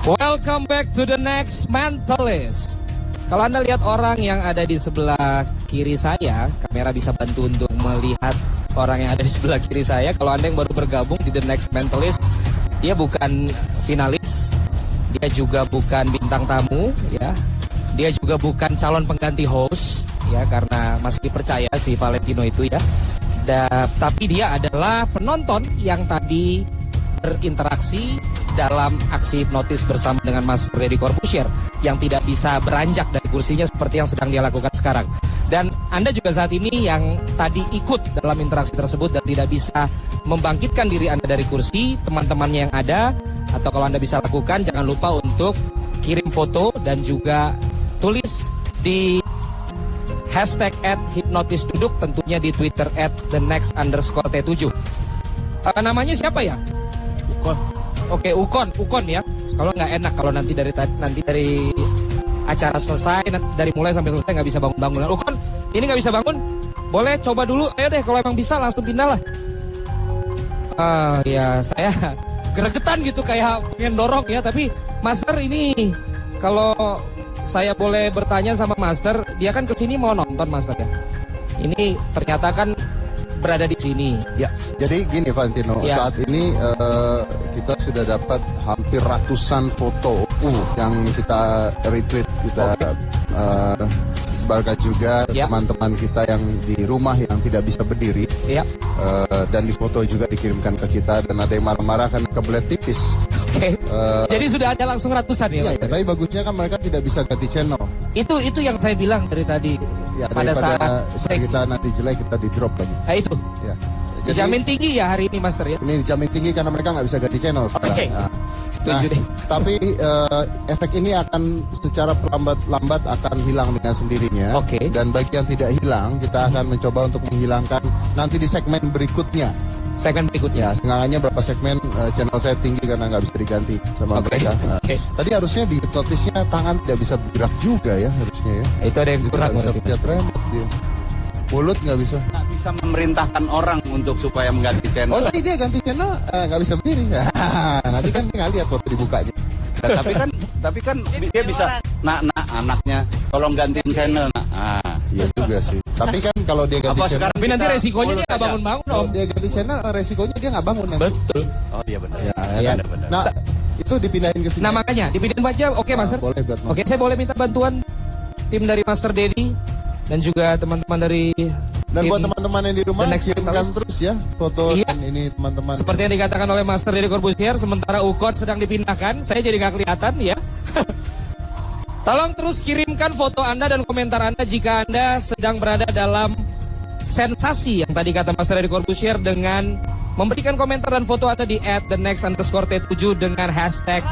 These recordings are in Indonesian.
Welcome back to the next mentalist. Kalau Anda lihat orang yang ada di sebelah kiri saya, kamera bisa bantu untuk melihat orang yang ada di sebelah kiri saya. Kalau Anda yang baru bergabung di the next mentalist, dia bukan finalis, dia juga bukan bintang tamu, ya. Dia juga bukan calon pengganti host, ya, karena masih dipercaya si Valentino itu, ya. Tapi dia adalah penonton yang tadi berinteraksi dalam aksi hipnotis bersama dengan Mas Deddy Corbuzier yang tidak bisa beranjak dari kursinya seperti yang sedang dia lakukan sekarang. Dan Anda juga saat ini yang tadi ikut dalam interaksi tersebut dan tidak bisa membangkitkan diri Anda dari kursi, teman-temannya yang ada, atau kalau Anda bisa lakukan, jangan lupa untuk kirim foto dan juga tulis di hashtag @hipnotisduduk, tentunya di Twitter @thenext_t7. Namanya siapa ya? Ukon. Oke, Ukon ya. Kalau nggak enak kalau nanti dari acara selesai, nanti dari mulai sampai selesai nggak bisa bangun-bangun. Ukon, ini nggak bisa bangun? Boleh coba dulu. Ayo deh, kalau emang bisa langsung pindah lah. Ya saya gregetan gitu kayak pengen dorong ya. Tapi Master ini kalau saya boleh bertanya sama Master, dia kan kesini mau nonton Master ya. Ini ternyata kan berada di sini. Ya, jadi gini Valentino, ya. Saat ini kita sudah dapat hampir ratusan foto yang kita retweet, kita sebarkan juga teman-teman kita yang di rumah yang tidak bisa berdiri, dan di foto juga dikirimkan ke kita, dan ada yang marah-marah kan kebelet tipis. Oke. Jadi sudah ada langsung ratusan ya? Iya, tapi bagusnya kan mereka tidak bisa ganti channel. Itu yang saya bilang dari tadi. Ya, pada saat kita nanti jelek kita di drop lagi. Nah itu. Ya. Jadi, dijamin tinggi ya hari ini Master ya? Ini dijamin tinggi karena mereka nggak bisa ganti channel sekarang. Okay. Setuju deh. Tapi efek ini akan secara lambat akan hilang dengan sendirinya. Oke. Dan bagi yang tidak hilang, kita akan mencoba untuk menghilangkan nanti di segmen berikutnya. Segmen berikutnya. Ya, setengahnya berapa segmen channel saya tinggi karena nggak bisa diganti sama mereka. Nah, tadi harusnya di hipnotisnya tangan tidak bisa bergerak juga ya harusnya ya. Itu ada yang kurang. Bisa pencet remote dia. Mulut nggak bisa. Nggak bisa memerintahkan orang untuk supaya mengganti channel. Oh tadi dia ganti channel nggak bisa berdiri. Nanti kan dia nggak lihat waktu dibukanya. Nah, tapi kan dia bisa, anaknya tolong gantiin channel. Iya juga sih. Tapi kan kalau dia ganti channel, tapi nanti resikonya dia nggak bangun-bangun kalau om. dia ganti channel, resikonya dia nggak bangun nanti. Betul. Oh iya benar. Ya, kan? benar. Nah, itu dipindahin ke sini. Nah makanya dipindahin aja. Oke Master. Boleh buat Oke, saya boleh minta bantuan tim dari Master Deddy dan juga teman-teman dari dan buat teman-teman yang di rumah kirimkan terus ya foto dan ini teman-teman. Seperti yang dikatakan oleh Master Deddy Corbuzier, sementara Ukon sedang dipindahkan, saya jadi nggak kelihatan ya. Tolong terus kirimkan foto Anda dan komentar Anda jika Anda sedang berada dalam sensasi yang tadi kata Master Deddy Corbuzier dengan memberikan komentar dan foto Anda di @thenext_t7 dengan hashtag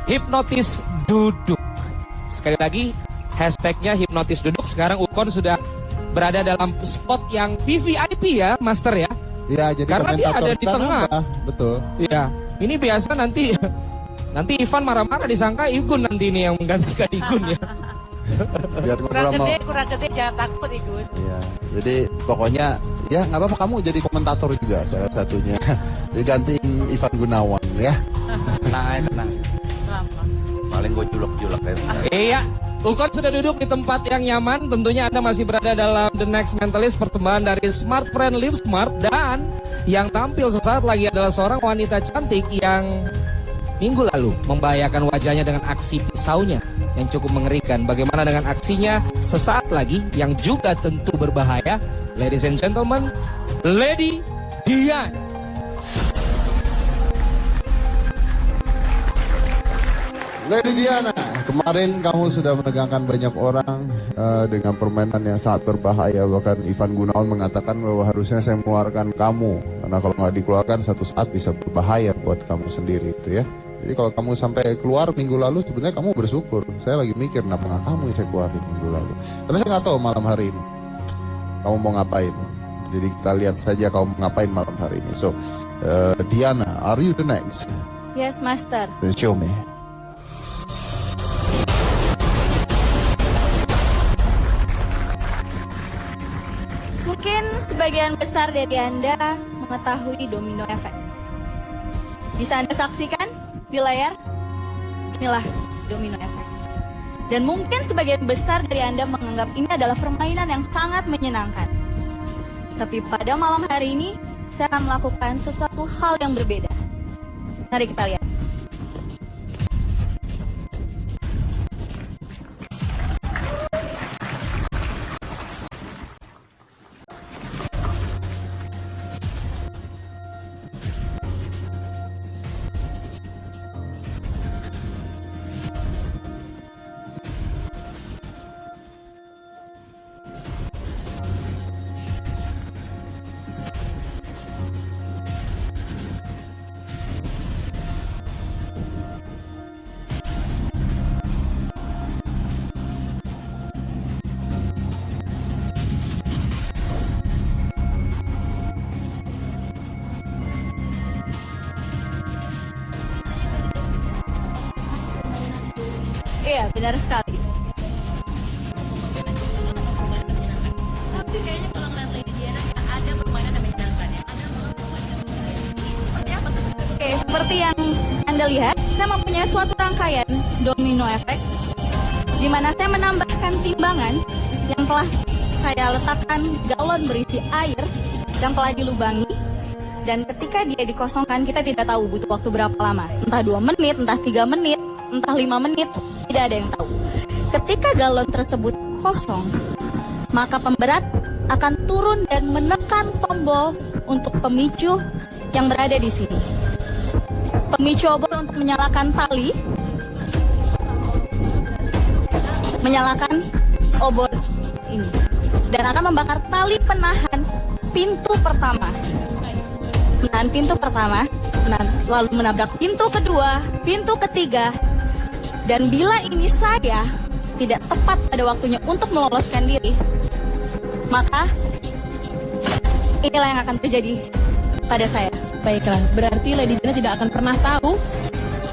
hipnotisduduk. Sekali lagi hashtagnya hipnotisduduk. Sekarang Ukon sudah berada dalam spot yang VVIP ya Master ya. Ya, jadi karena dia ada di tengah. Betul. Iya, ini biasa nanti Ivan marah-marah disangka Igun nanti ini yang menggantikan Igun ya. Biar kurang gede jangan takut Igun. Iya, jadi pokoknya ya nggak apa-apa kamu jadi komentator juga salah satunya. Digantiin Ivan Gunawan ya. Tenang. Paling gue julek-julek ya. Iya. Ukon sudah duduk di tempat yang nyaman. Tentunya Anda masih berada dalam The Next Mentalist, persembahan dari Smart Friend Live Smart. Dan yang tampil sesaat lagi adalah seorang wanita cantik yang minggu lalu membahayakan wajahnya dengan aksi pisaunya yang cukup mengerikan. Bagaimana dengan aksinya sesaat lagi yang juga tentu berbahaya? Ladies and gentlemen, Lady Diana. Lady Diana, kemarin kamu sudah menegangkan banyak orang dengan permainan yang sangat berbahaya. Bahkan Ivan Gunawan mengatakan bahwa harusnya saya mengeluarkan kamu, karena kalau nggak dikeluarkan satu saat bisa berbahaya buat kamu sendiri itu ya. Jadi kalau kamu sampai keluar minggu lalu, sebenarnya kamu bersyukur. Saya lagi mikir kenapa nggak kamu yang saya keluarin minggu lalu. Tapi saya nggak tahu malam hari ini kamu mau ngapain. Jadi kita lihat saja kamu mau ngapain malam hari ini. So, Diana, are you the next? Yes, Master. Then show me. Mungkin sebagian besar dari Anda mengetahui domino effect. Bisa Anda saksikan di layar? Inilah domino effect. Dan mungkin sebagian besar dari Anda menganggap ini adalah permainan yang sangat menyenangkan. Tapi pada malam hari ini, saya akan melakukan sesuatu hal yang berbeda. Mari kita lihat. Iya, benar sekali. Tapi kayaknya kalau ngeliat Lady Diana ada permainan yang menyenangkan ya. Ada permainan seperti apa tuh? Oke, seperti yang Anda lihat, saya mempunyai suatu rangkaian domino effect di mana saya menambahkan timbangan yang telah saya letakkan galon berisi air yang telah dilubangi. Dan ketika dia dikosongkan, kita tidak tahu butuh waktu berapa lama. Entah 2 menit, entah 3 menit, entah 5 menit, tidak ada yang tahu. Ketika galon tersebut kosong, maka pemberat akan turun dan menekan tombol untuk pemicu yang berada di sini. Pemicu obor untuk menyalakan tali, menyalakan obor ini, dan akan membakar tali penahan pintu pertama. Menahan pintu pertama, lalu menabrak pintu kedua, pintu ketiga. Dan bila ini saya tidak tepat pada waktunya untuk meloloskan diri, maka inilah yang akan terjadi pada saya. Baiklah, berarti Lady Diana tidak akan pernah tahu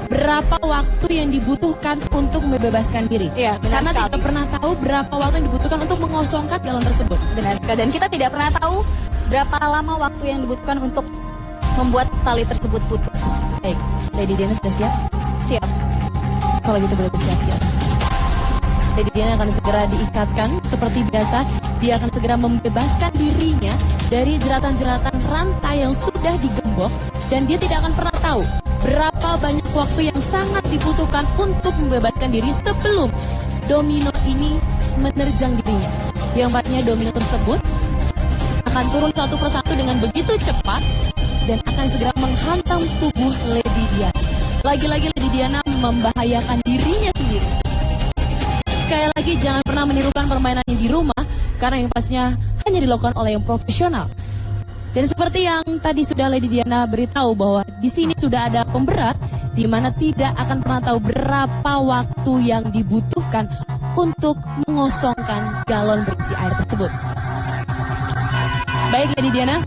berapa waktu yang dibutuhkan untuk membebaskan diri. Iya, benar Karena sekali. tidak pernah tahu berapa waktu yang dibutuhkan untuk mengosongkan galon tersebut. Benar sekali. Dan kita tidak pernah tahu berapa lama waktu yang dibutuhkan untuk membuat tali tersebut putus. Baik, Lady Diana sudah siap? Siap. Kalau gitu boleh bersiap-siap. Lady Diana akan segera diikatkan seperti biasa. Dia akan segera membebaskan dirinya dari jeratan-jeratan rantai yang sudah digembok. Dan dia tidak akan pernah tahu berapa banyak waktu yang sangat dibutuhkan untuk membebaskan diri sebelum domino ini menerjang dirinya. Yang pastinya domino tersebut akan turun satu persatu dengan begitu cepat dan akan segera menghantam tubuh Lady Diana. Lagi-lagi Lady Diana membahayakan dirinya sendiri. Sekali lagi jangan pernah menirukan permainan ini di rumah karena yang pastinya hanya dilakukan oleh yang profesional. Dan seperti yang tadi sudah Lady Diana beritahu bahwa di sini sudah ada pemberat di mana tidak akan pernah tahu berapa waktu yang dibutuhkan untuk mengosongkan galon berisi air tersebut. Baik Lady Diana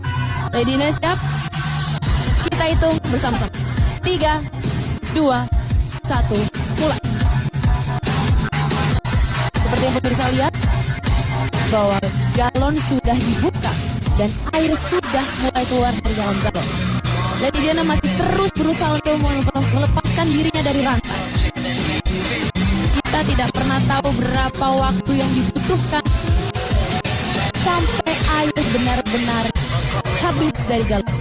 siap? Kita hitung bersama-sama. 3, 2, 1, mulai. Seperti yang pemirsa lihat bahwa galon sudah dibuka dan air sudah mulai keluar dari dalam galon. Lady Diana masih terus berusaha untuk melepaskan dirinya dari rantai. Kita tidak pernah tahu berapa waktu yang dibutuhkan sampai air benar-benar habis dari galon.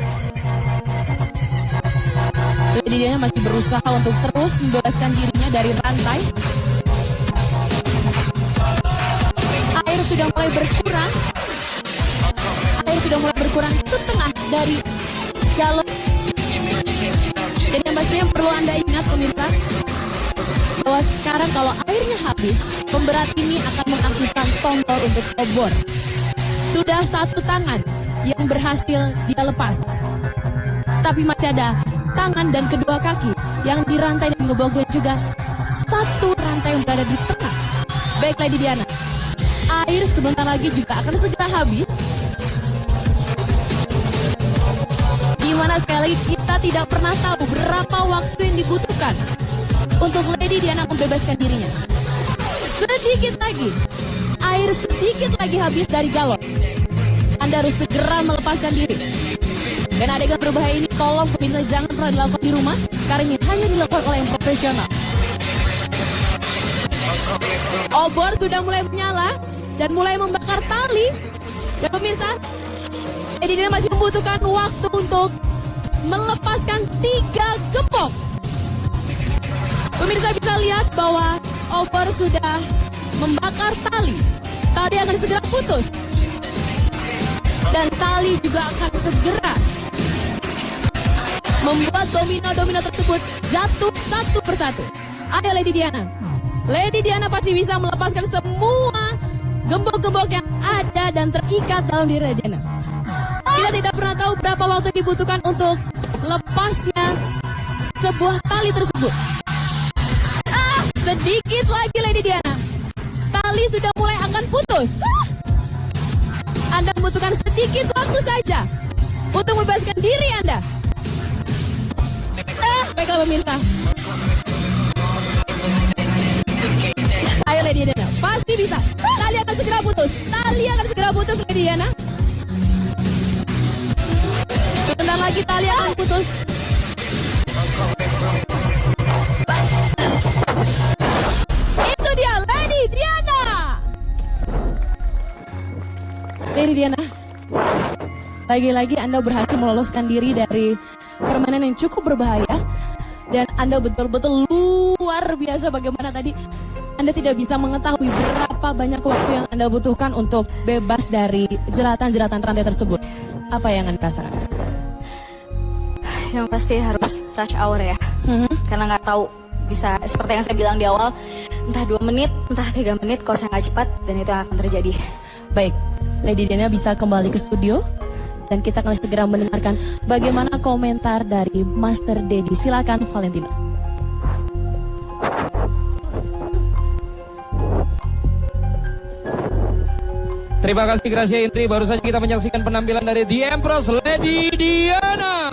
Lady Diana masih berusaha untuk terus membebaskan dirinya dari rantai. Air sudah mulai berkurang. Air sudah mulai berkurang setengah dari galon. Jadi yang pastinya perlu Anda ingat pemirsa, bahwa sekarang kalau airnya habis, pemberat ini akan mengaktifkan tombol untuk obor. Sudah satu tangan yang berhasil dia lepas. Tapi masih ada tangan dan kedua kaki yang dirantai dan ngebogol juga satu rantai yang berada di tengah. Baik Lady Diana, air sebentar lagi juga akan segera habis. Dimana sekali lagi kita tidak pernah tahu berapa waktu yang dibutuhkan untuk Lady Diana membebaskan dirinya. Sedikit lagi, air sedikit lagi habis dari galon. Anda harus segera melepaskan diri. Dan adegan berbahaya ini tolong pemirsa jangan pernah dilakukan di rumah karena ini hanya dilakukan oleh yang profesional. Obor sudah mulai menyala dan mulai membakar tali. Dan pemirsa, Lady Diana masih membutuhkan waktu untuk melepaskan 3 gembok. Pemirsa bisa lihat bahwa obor sudah membakar tali. Tali akan segera putus. Dan tali juga akan segera membuat domino-domino tersebut jatuh satu persatu. Ayo Lady Diana. Lady Diana pasti bisa melepaskan semua gembok-gembok yang ada dan terikat dalam diri Lady Diana. Kita tidak pernah tahu berapa waktu dibutuhkan untuk lepasnya sebuah tali tersebut. Sedikit lagi Lady Diana. Tali sudah mulai akan putus. Anda membutuhkan sedikit waktu saja untuk membebaskan diri Anda. Baiklah pemirsa. Ayo Lady Diana, pasti bisa. Tali akan segera putus. Tali akan segera putus Lady Diana. Sebentar lagi tali akan putus. Itu dia Lady Diana. Lady Diana, lagi-lagi Anda berhasil meloloskan diri dari permainan yang cukup berbahaya. Dan Anda betul-betul luar biasa bagaimana tadi Anda tidak bisa mengetahui berapa banyak waktu yang Anda butuhkan untuk bebas dari jeratan-jeratan rantai tersebut. Apa yang Anda rasakan? Yang pasti harus rush hour ya. Karena nggak tahu, bisa seperti yang saya bilang di awal, entah 2 menit, entah 3 menit kalau saya nggak cepat, dan itu yang akan terjadi. Baik, Lady Diana bisa kembali ke studio dan kita akan segera mendengarkan bagaimana komentar dari Master Dedi. Silakan Valentino. Terima kasih Gracia Indri. Baru saja kita menyaksikan penampilan dari The Empress Lady Diana.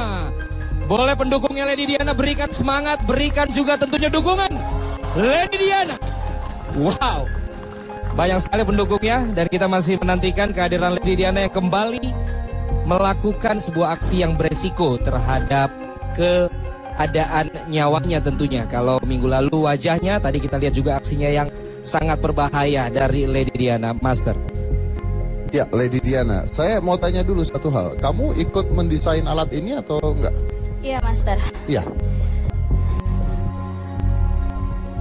Boleh pendukungnya Lady Diana berikan semangat, berikan juga tentunya dukungan Lady Diana. Wow, banyak sekali pendukungnya dan kita masih menantikan kehadiran Lady Diana yang kembali melakukan sebuah aksi yang beresiko terhadap keadaan nyawanya tentunya. Kalau minggu lalu wajahnya, tadi kita lihat juga aksinya yang sangat berbahaya dari Lady Diana, Master. Ya, Lady Diana, saya mau tanya dulu satu hal. Kamu ikut mendesain alat ini atau enggak? Iya, Master. Iya.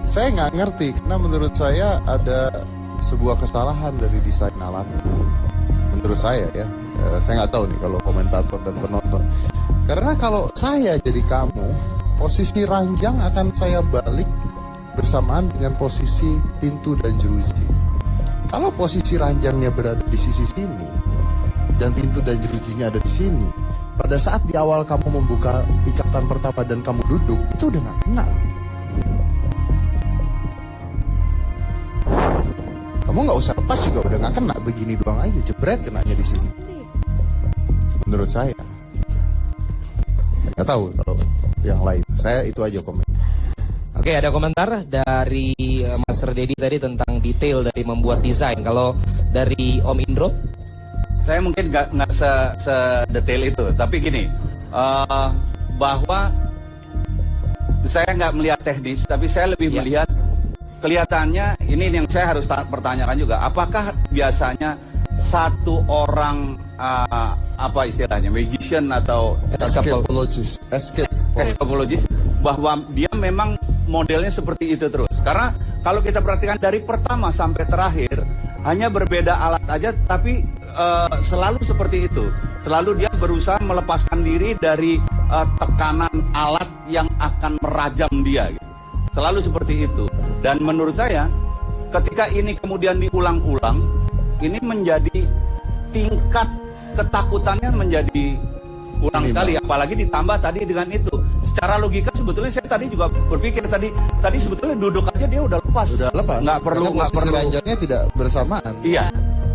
Saya nggak ngerti, karena menurut saya ada sebuah kesalahan dari desain alat. Menurut saya ya. Saya nggak tahu nih kalau komentator dan penonton. Karena kalau saya jadi kamu, posisi ranjang akan saya balik bersamaan dengan posisi pintu dan jeruji. Kalau posisi ranjangnya berada di sisi sini dan pintu dan jerujinya ada di sini, pada saat di awal kamu membuka ikatan pertama dan kamu duduk, itu udah nggak kena. Kamu nggak usah lepas juga udah nggak kena, begini doang aja, jebret kenanya di sini. Menurut saya, nggak tahu kalau yang lain. Saya itu aja komen. Oke, ada komentar dari Master Dedi tadi tentang detail dari membuat desain. Kalau dari Om Indro? Saya mungkin nggak sedetail itu, tapi gini, bahwa saya nggak melihat teknis, tapi saya lebih melihat kelihatannya ini yang saya harus pertanyakan juga. Apakah biasanya satu orang apa istilahnya magician atau escapologist bahwa dia memang modelnya seperti itu terus? Karena kalau kita perhatikan dari pertama sampai terakhir hanya berbeda alat aja, tapi selalu seperti itu. Selalu dia berusaha melepaskan diri dari tekanan alat yang akan merajam dia. Gitu. Selalu seperti itu. Dan menurut saya, ketika ini kemudian diulang-ulang, ini menjadi tingkat ketakutannya menjadi kurang sekali. Apalagi ditambah tadi dengan itu. Secara logika sebetulnya saya tadi juga berpikir tadi sebetulnya duduk aja dia udah lepas. Udah lepas. Nggak perlu ranjangnya tidak bersamaan. Iya.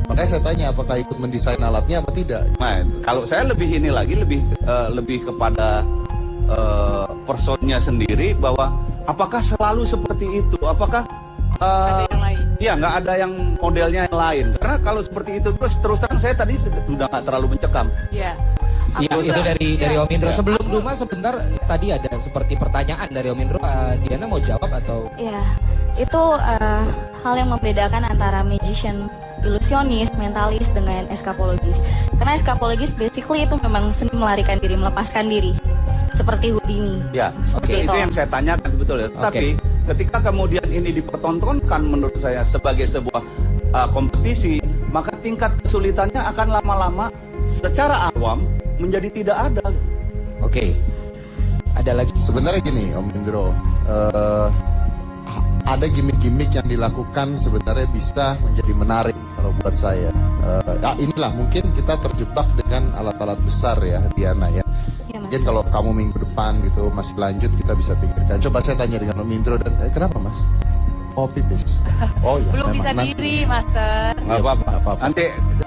Makanya saya tanya apakah ikut mendesain alatnya apa tidak. Nah, kalau saya lebih ini lagi lebih kepada personnya sendiri, bahwa apakah selalu seperti itu? Apakah ada yang lain? Iya, nggak ada yang modelnya yang lain. Karena kalau seperti itu terus terang saya tadi sudah nggak terlalu mencekam. Iya. Ya, itu dari Om Indro. Sebelum Duma sebentar tadi ada seperti pertanyaan dari Om Indro. Diana mau jawab atau? Iya. itu hal yang membedakan antara magician, ilusionis, mentalis dengan eskapologis. Karena eskapologis basically itu memang seni melarikan diri, melepaskan diri. Seperti Houdini. Ya, Seperti itu yang saya tanyakan betul ya. Tapi ketika kemudian ini dipertontonkan menurut saya sebagai sebuah kompetisi, maka tingkat kesulitannya akan lama-lama secara awam menjadi tidak ada. Oke. Ada lagi? Sebenarnya gini Om Indro, ada gimmick-gimmick yang dilakukan sebenarnya bisa menjadi menarik kalau buat saya. Inilah mungkin kita terjebak dengan alat-alat besar ya Diana ya. Ya, Mas. Mungkin kalau kamu minggu depan gitu masih lanjut kita bisa pikirkan. Coba saya tanya dengan Om Indro dan kenapa Mas? Oh pipis. Oh ya. Belum bisa diri, Master. Nggak apa-apa.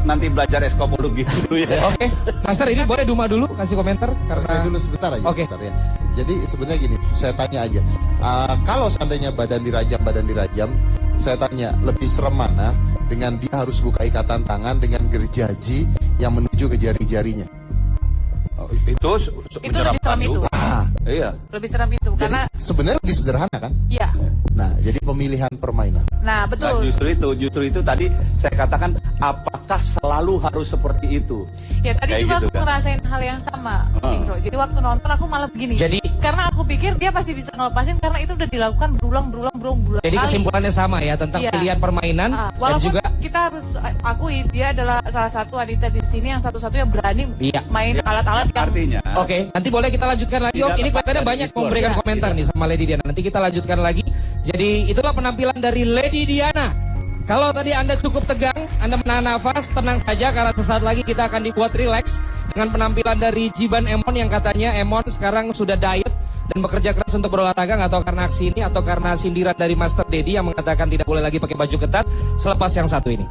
Nanti belajar eskapologi dulu ya. Oke, Master ini boleh Duma dulu kasih komentar karena Saya dulu sebentar aja. Oke. Sebentar, ya. Jadi sebenarnya gini, saya tanya aja. Kalau seandainya badan dirajam, saya tanya lebih serem mana dengan dia harus buka ikatan tangan dengan gergaji yang menuju ke jari-jarinya. Itu lebih serem itu. Iya. Lebih serem itu Jadi karena sebenarnya lebih sederhana kan? ya. Nah, jadi pemilihan permainan. Nah, Nah, betul. justru itu tadi saya katakan apakah selalu harus seperti itu? Ya tadi Kayak juga gitu aku kan. ngerasain hal yang sama, Indro. Jadi waktu nonton aku malah begini. Jadi- karena aku pikir dia pasti bisa ngelepasin karena itu udah dilakukan berulang jadi kali. kesimpulannya sama ya tentang Iya. pilihan permainan dan Walaupun juga kita harus akui dia adalah salah satu wanita di sini yang satu-satunya berani Iya. main alat-alat yang Artinya Oke, nanti boleh kita lanjutkan lagi Om. Tidak Ini lepas kelihatannya dari banyak itu. memberikan Iya. komentar nih sama Lady Diana. Nanti kita lanjutkan lagi. Jadi itulah penampilan dari Lady Diana. Kalau tadi Anda cukup tegang, Anda menahan nafas, tenang saja karena sesaat lagi kita akan dibuat relax dengan penampilan dari Jiban Emon yang katanya Emon sekarang sudah diet dan bekerja keras untuk berolahraga, nggak tahu karena aksi ini atau karena sindiran dari Master Dedi yang mengatakan tidak boleh lagi pakai baju ketat selepas yang satu ini.